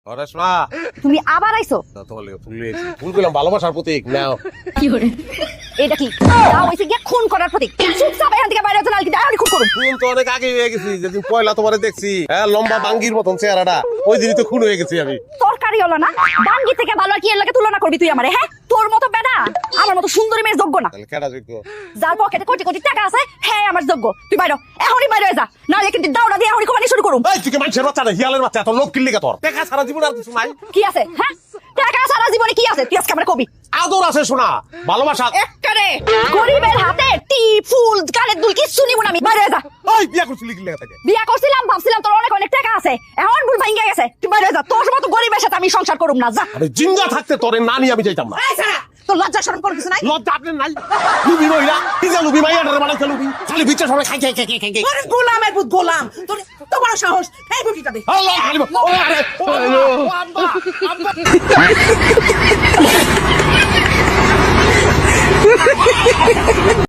পড়াশোনা তুমি আবার আইছো? ফুল করলাম ভালোবাসার প্রতীক নাও। কি করে এটা কি দাও হইছে গিয়া খুন করার প্রতীক। চুপচাপ এখান থেকে বাইরে চলে, দাও খুন করুন। খুন তো অনেক আগে হয়ে গেছি, যেদিন পয়লা তোমারে দেখছি, হ্যাঁ লম্বা বাঙ্গির মতন চেহারাটা, ওই দিনই তো খুন হয়ে গেছি আমি। তরকারি হলো না, বাঙ্গি থেকে ভালো আর কি এর লাগে তুলনা করবি তুই আমারে? হ্যাঁ তোর মতো বেডা আমার মতো সুন্দরী মেয়ের যোগ্য না। তাহলে কেডা যোগ্য? যার পকেটে কোটি কোটি টাকা আছে হ্যাঁ আমার যোগ্য। তুই বাইরে এখনই বাইরে যা, না কিন্তু দাওড়া দিয়ে এখনই কোমানি শুরু করুম। এই তুই কি মানুষের বাচ্চা না, হিয়ালের বাচ্চা? তোর লোক কিনলে তোর টাকা সারা জীবন আর কিছু নাই? কি আছে? হ্যাঁ টাকা সারা জীবনে কি আছে তুই আজকে আমার কবি? আদর আছে শোনা, ভালোবাসা একটারে গরিবের হাতে টি ফুল কানের দুল কিচ্ছু নিব না আমি। বাইরে যা। ওই বিয়া করছিলি কি লেগে থাকে? বিয়া করছিলাম ভাবছিলাম তোর অনেক অনেক টাকা আছে, এখন ভুল ভাঙ্গা গেছে। তুই বাইরে যা, তোর মতো গরিবের সাথে আমি সংসার করুম না। যা। আমি জিন্দা থাকতে তোরে না নিয়ে আমি যাইতাম না। তোর লজ্জা শরম করে কিছু নাই? লজ্জা আপনি নাই? লুবি মহিলা কি যা লুবি মাইয়াটারে বানাইছে লুবি, খালি বিচ্ছে সবাই খাই খাই খাই খাই খাই। আরে গোলামের পুত গোলাম, তোর তো বড় সাহস। এই বুটিটা দে। আল্লাহ খালি ও আরে ও আব্বা আব্বা